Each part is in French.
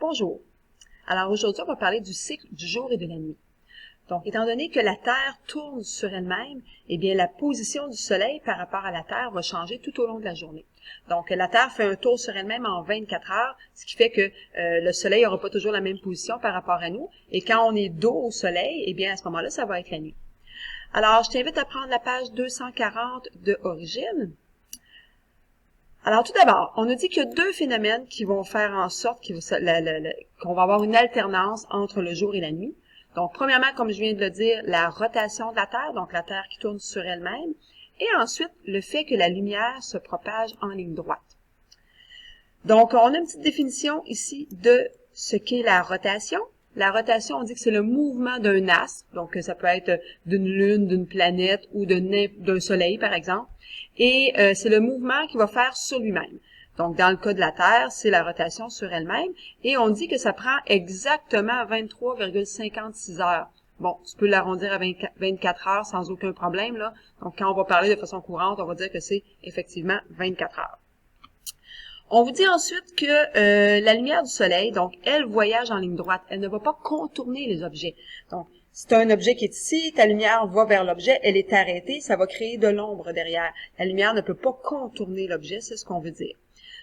Bonjour. Alors aujourd'hui, on va parler du cycle du jour et de la nuit. Donc, étant donné que la Terre tourne sur elle-même, eh bien, la position du Soleil par rapport à la Terre va changer tout au long de la journée. Donc, la Terre fait un tour sur elle-même en 24 heures, ce qui fait que le Soleil n'aura pas toujours la même position par rapport à nous. Et quand on est dos au Soleil, eh bien, à ce moment-là, ça va être la nuit. Alors, je t'invite à prendre la page 240 de Origine. Alors, tout d'abord, on nous dit qu'il y a deux phénomènes qui vont faire en sorte qu'on va avoir une alternance entre le jour et la nuit. Donc, premièrement, comme je viens de le dire, la rotation de la Terre, donc la Terre qui tourne sur elle-même, et ensuite, le fait que la lumière se propage en ligne droite. Donc, on a une petite définition ici de ce qu'est la rotation. La rotation, on dit que c'est le mouvement d'un astre, donc ça peut être d'une lune, d'une planète ou d'un soleil, par exemple, et c'est le mouvement qu'il va faire sur lui-même. Donc, dans le cas de la Terre, c'est la rotation sur elle-même, et on dit que ça prend exactement 23,56 heures. Bon, tu peux l'arrondir à 24 heures sans aucun problème, là. Donc, quand on va parler de façon courante, on va dire que c'est effectivement 24 heures. On vous dit ensuite que la lumière du Soleil, donc, elle voyage en ligne droite. Elle ne va pas contourner les objets. Donc, si tu as un objet qui est ici, ta lumière va vers l'objet, elle est arrêtée, ça va créer de l'ombre derrière. La lumière ne peut pas contourner l'objet, c'est ce qu'on veut dire.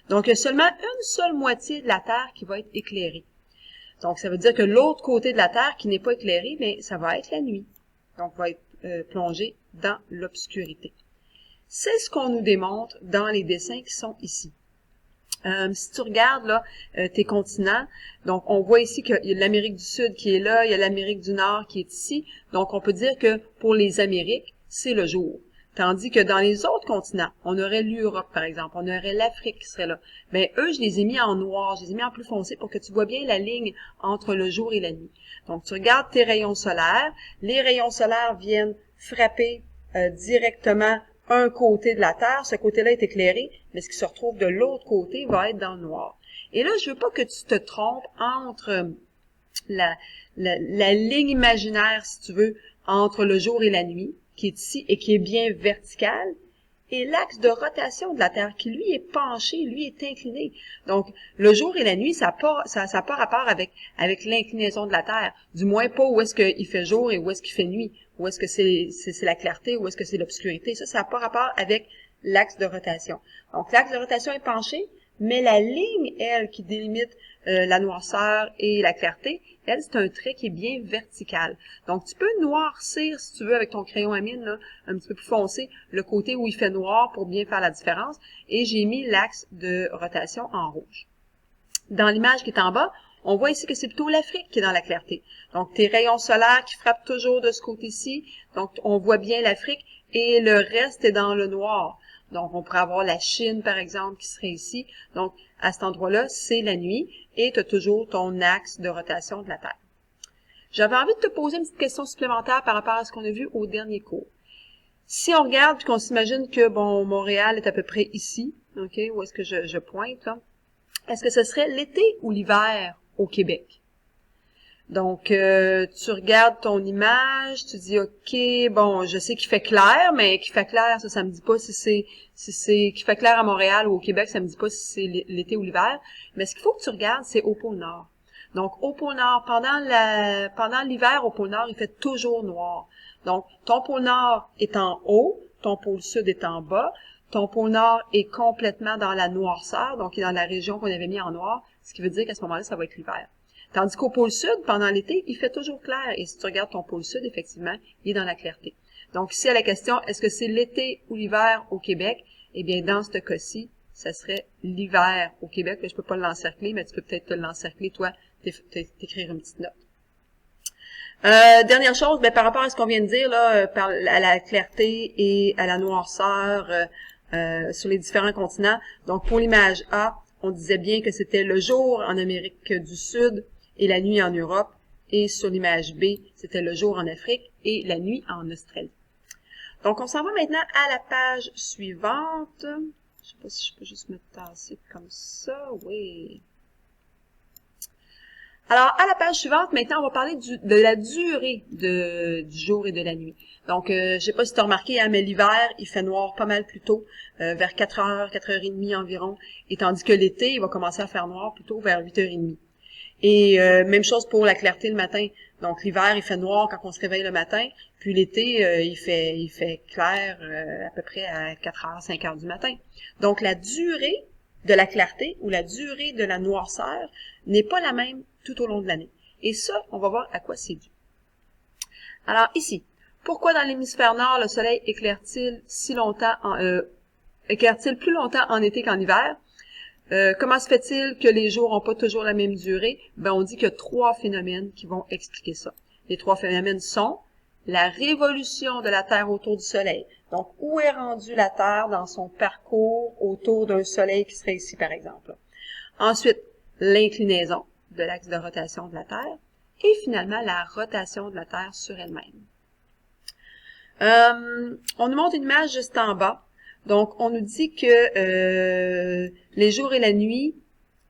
Donc, il y a seulement une seule moitié de la Terre qui va être éclairée. Donc, ça veut dire que l'autre côté de la Terre qui n'est pas éclairé, mais ça va être la nuit. Donc, va être plongé dans l'obscurité. C'est ce qu'on nous démontre dans les dessins qui sont ici. Si tu regardes là tes continents, donc on voit ici qu'il y a l'Amérique du Sud qui est là, il y a l'Amérique du Nord qui est ici. Donc, on peut dire que pour les Amériques, c'est le jour. Tandis que dans les autres continents, on aurait l'Europe, par exemple, on aurait l'Afrique qui serait là. Mais eux, je les ai mis en noir, je les ai mis en plus foncé pour que tu vois bien la ligne entre le jour et la nuit. Donc, tu regardes tes rayons solaires. Les rayons solaires viennent frapper directement un côté de la Terre. Ce côté-là est éclairé, mais ce qui se retrouve de l'autre côté va être dans le noir. Et là, je veux pas que tu te trompes entre la ligne imaginaire, si tu veux, entre le jour et la nuit, qui est ici et qui est bien verticale, et l'axe de rotation de la Terre, qui lui est penché, lui est incliné. Donc, le jour et la nuit, ça n'a pas rapport avec l'inclinaison de la Terre. Du moins pas où est-ce qu'il fait jour et où est-ce qu'il fait nuit. Où est-ce que c'est la clarté, où est-ce que c'est l'obscurité. Ça n'a pas rapport avec l'axe de rotation. Donc, l'axe de rotation est penché, mais la ligne, elle, qui délimite la noirceur et la clarté, elle, c'est un trait qui est bien vertical. Donc, tu peux noircir, si tu veux, avec ton crayon à mine, là, un petit peu plus foncé, le côté où il fait noir pour bien faire la différence. Et j'ai mis l'axe de rotation en rouge. Dans l'image qui est en bas, on voit ici que c'est plutôt l'Afrique qui est dans la clarté. Donc, tes rayons solaires qui frappent toujours de ce côté-ci. Donc, on voit bien l'Afrique et le reste est dans le noir. Donc, on pourrait avoir la Chine, par exemple, qui serait ici. Donc, à cet endroit-là, c'est la nuit et tu as toujours ton axe de rotation de la Terre. J'avais envie de te poser une petite question supplémentaire par rapport à ce qu'on a vu au dernier cours. Si on regarde et qu'on s'imagine que, bon, Montréal est à peu près ici, OK, où est-ce que je pointe, là? Est-ce que ce serait l'été ou l'hiver au Québec? Donc, tu regardes ton image, tu dis, OK, bon, je sais qu'il fait clair, mais qu'il fait clair, ça me dit pas si c'est qu'il fait clair à Montréal ou au Québec, ça me dit pas si c'est l'été ou l'hiver. Mais ce qu'il faut que tu regardes, c'est au pôle Nord. Donc, au pôle Nord, pendant l'hiver, au pôle Nord, il fait toujours noir. Donc, ton pôle Nord est en haut, ton pôle Sud est en bas, ton pôle Nord est complètement dans la noirceur, donc il est dans la région qu'on avait mis en noir, ce qui veut dire qu'à ce moment-là, ça va être l'hiver. Tandis qu'au pôle Sud, pendant l'été, il fait toujours clair. Et si tu regardes ton pôle Sud, effectivement, il est dans la clarté. Donc, ici, à la question, est-ce que c'est l'été ou l'hiver au Québec? Eh bien, dans ce cas-ci, ça serait l'hiver au Québec. Là, je peux pas l'encercler, mais tu peux peut-être te l'encercler, toi, t'écrire une petite note. Dernière chose, par rapport à ce qu'on vient de dire, là, à la clarté et à la noirceur sur les différents continents. Donc, pour l'image A, on disait bien que c'était le jour en Amérique du Sud et la nuit en Europe. Et sur l'image B, c'était le jour en Afrique et la nuit en Australie. Donc, on s'en va maintenant à la page suivante. Je sais pas si je peux juste me tasser comme ça. Oui. Alors, à la page suivante, maintenant, on va parler de la durée du jour et de la nuit. Donc, je sais pas si tu as remarqué, hein, mais l'hiver, il fait noir pas mal plus tôt, vers 4h, 4h30 environ, et tandis que l'été, il va commencer à faire noir plutôt vers 8h30. Et même chose pour la clarté le matin. Donc l'hiver, il fait noir quand on se réveille le matin, puis l'été, il fait clair à peu près à 4 heures, 5 heures du matin. Donc la durée de la clarté ou la durée de la noirceur n'est pas la même tout au long de l'année. Et ça, on va voir à quoi c'est dû. Alors ici, pourquoi dans l'hémisphère nord, le soleil éclaire-t-il éclaire-t-il plus longtemps en été qu'en hiver? Comment se fait-il que les jours n'ont pas toujours la même durée? Ben, on dit qu'il y a 3 phénomènes qui vont expliquer ça. Les 3 phénomènes sont la révolution de la Terre autour du Soleil. Donc, où est rendue la Terre dans son parcours autour d'un Soleil qui serait ici, par exemple? Ensuite, l'inclinaison de l'axe de rotation de la Terre. Et finalement, la rotation de la Terre sur elle-même. On nous montre une image juste en bas. Donc, on nous dit que les jours et la nuit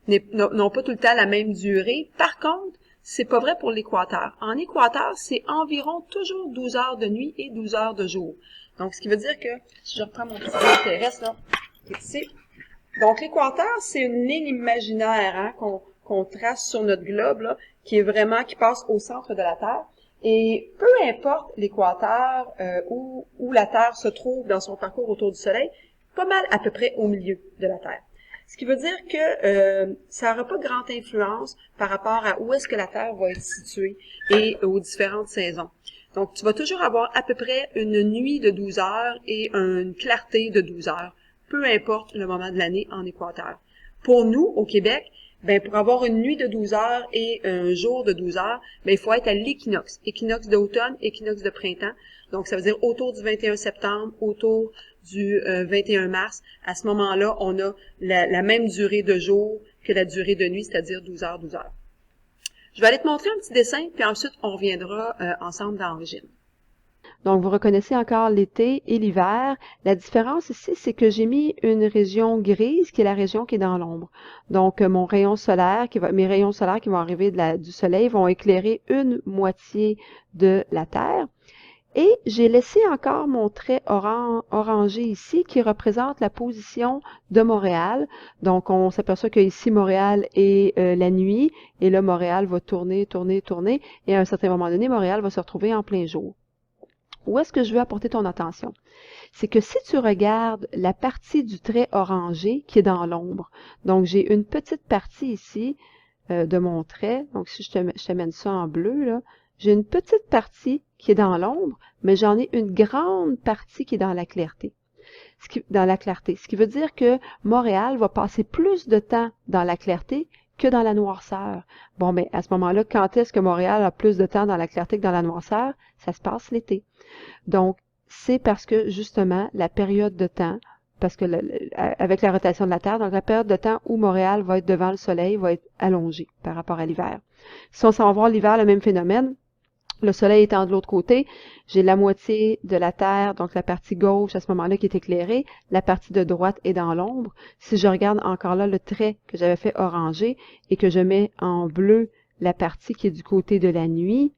n'ont pas tout le temps la même durée. Par contre, c'est pas vrai pour l'équateur. En équateur, c'est environ toujours 12 heures de nuit et 12 heures de jour. Donc, ce qui veut dire que, si je reprends mon petit globe terrestre, là, qui est ici. Donc, l'équateur, c'est une ligne imaginaire hein, qu'on trace sur notre globe, là, qui passe au centre de la Terre. Et peu importe l'équateur où la Terre se trouve dans son parcours autour du Soleil, pas mal à peu près au milieu de la Terre. Ce qui veut dire que ça n'aura pas grande influence par rapport à où est-ce que la Terre va être située et aux différentes saisons. Donc, tu vas toujours avoir à peu près une nuit de 12 heures et une clarté de 12 heures, peu importe le moment de l'année en équateur. Pour nous, au Québec, ben pour avoir une nuit de 12 heures et un jour de 12 heures, ben il faut être à l'équinoxe. Équinoxe d'automne, équinoxe de printemps. Donc, ça veut dire autour du 21 septembre, autour du 21 mars. À ce moment-là, on a la même durée de jour que la durée de nuit, c'est-à-dire 12 heures, 12 heures. Je vais aller te montrer un petit dessin, puis ensuite, on reviendra ensemble dans Origine. Donc, vous reconnaissez encore l'été et l'hiver. La différence ici, c'est que j'ai mis une région grise qui est la région qui est dans l'ombre. Donc, mes rayons solaires qui vont arriver du soleil vont éclairer une moitié de la Terre. Et j'ai laissé encore mon trait orangé ici qui représente la position de Montréal. Donc, on s'aperçoit que ici, Montréal est la nuit et là, Montréal va tourner, tourner, tourner. Et à un certain moment donné, Montréal va se retrouver en plein jour. Où est-ce que je veux apporter ton attention? C'est que si tu regardes la partie du trait orangé qui est dans l'ombre, donc j'ai une petite partie ici de mon trait, donc si je te mène ça en bleu, là, j'ai une petite partie qui est dans l'ombre, mais j'en ai une grande partie qui est dans la clarté. Ce qui veut dire que Montréal va passer plus de temps dans la clarté que dans la noirceur. Bon, mais à ce moment-là, quand est-ce que Montréal a plus de temps dans la clarté que dans la noirceur? Ça se passe l'été. Donc, c'est parce que, justement, la période de temps, parce que avec la rotation de la Terre, donc la période de temps où Montréal va être devant le Soleil va être allongée par rapport à l'hiver. Si on s'en va voir l'hiver, le même phénomène, le Soleil étant de l'autre côté, j'ai la moitié de la Terre, donc la partie gauche à ce moment-là qui est éclairée, la partie de droite est dans l'ombre. Si je regarde encore là le trait que j'avais fait orangé et que je mets en bleu la partie qui est du côté de la nuit,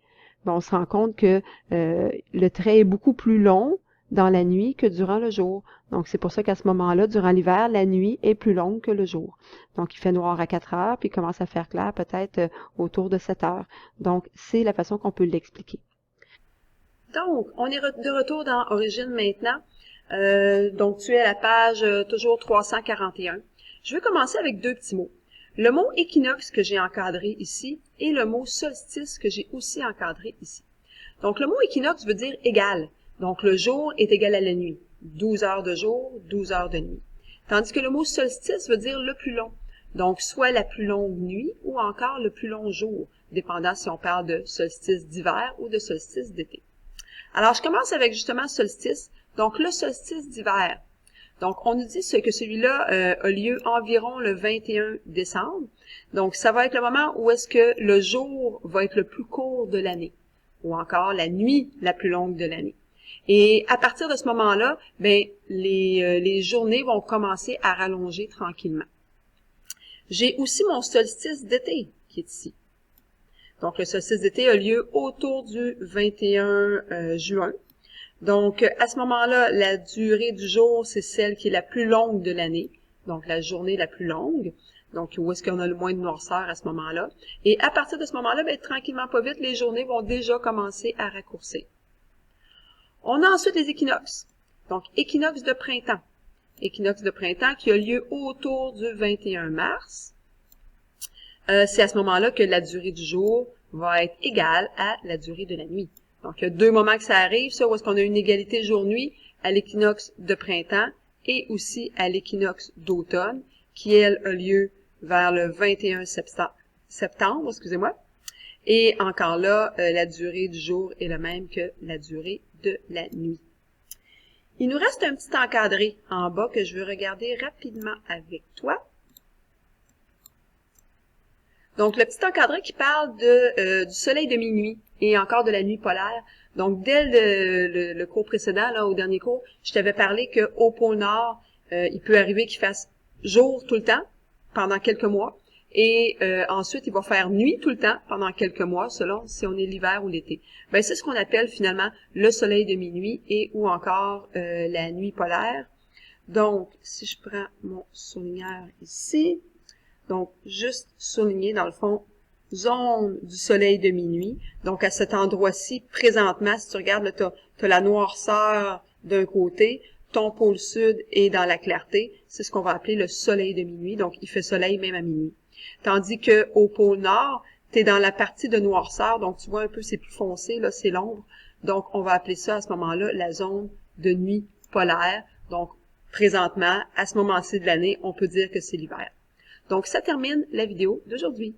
on se rend compte que le trait est beaucoup plus long dans la nuit que durant le jour. Donc, c'est pour ça qu'à ce moment-là, durant l'hiver, la nuit est plus longue que le jour. Donc, il fait noir à 4 heures, puis il commence à faire clair peut-être autour de 7 heures. Donc, c'est la façon qu'on peut l'expliquer. Donc, on est de retour dans Origine maintenant. Donc, tu es à la page toujours 341. Je vais commencer avec 2 petits mots. Le mot équinoxe que j'ai encadré ici et le mot solstice que j'ai aussi encadré ici. Donc, le mot équinoxe veut dire égal. Donc, le jour est égal à la nuit. 12 heures de jour, 12 heures de nuit. Tandis que le mot solstice veut dire le plus long. Donc, soit la plus longue nuit ou encore le plus long jour, dépendant si on parle de solstice d'hiver ou de solstice d'été. Alors, je commence avec justement solstice. Donc, le solstice d'hiver. Donc, on nous dit que celui-là a lieu environ le 21 décembre. Donc, ça va être le moment où est-ce que le jour va être le plus court de l'année, ou encore la nuit la plus longue de l'année. Et à partir de ce moment-là, ben les journées vont commencer à rallonger tranquillement. J'ai aussi mon solstice d'été qui est ici. Donc, le solstice d'été a lieu autour du 21 juin. Donc, à ce moment-là, la durée du jour, c'est celle qui est la plus longue de l'année, donc la journée la plus longue. Donc, où est-ce qu'on a le moins de noirceur à ce moment-là. Et à partir de ce moment-là, bien, tranquillement, pas vite, les journées vont déjà commencer à raccourcir. On a ensuite les équinoxes. Donc, équinoxe de printemps. Équinoxe de printemps qui a lieu autour du 21 mars. C'est à ce moment-là que la durée du jour va être égale à la durée de la nuit. Donc, il y a deux moments que ça arrive, ça, où est-ce qu'on a une égalité jour-nuit, à l'équinoxe de printemps et aussi à l'équinoxe d'automne, qui, elle, a lieu vers le 21 septembre, excusez-moi. Et encore là, la durée du jour est la même que la durée de la nuit. Il nous reste un petit encadré en bas que je veux regarder rapidement avec toi. Donc, le petit encadré qui parle du soleil de minuit et encore de la nuit polaire. Donc, dès le cours précédent, là, au dernier cours, je t'avais parlé qu'au pôle Nord, il peut arriver qu'il fasse jour tout le temps pendant quelques mois. Et ensuite, il va faire nuit tout le temps pendant quelques mois, selon si on est l'hiver ou l'été. Ben, c'est ce qu'on appelle finalement le soleil de minuit et ou encore la nuit polaire. Donc, si je prends mon surligneur ici, donc juste souligner dans le fond zone du soleil de minuit. Donc, à cet endroit-ci, présentement, si tu regardes, tu as la noirceur d'un côté, ton pôle sud est dans la clarté. C'est ce qu'on va appeler le soleil de minuit. Donc, il fait soleil même à minuit. Tandis que au pôle nord, tu es dans la partie de noirceur, donc tu vois un peu, c'est plus foncé, là, c'est l'ombre. Donc, on va appeler ça à ce moment-là la zone de nuit polaire. Donc, présentement, à ce moment-ci de l'année, on peut dire que c'est l'hiver. Donc, ça termine la vidéo d'aujourd'hui.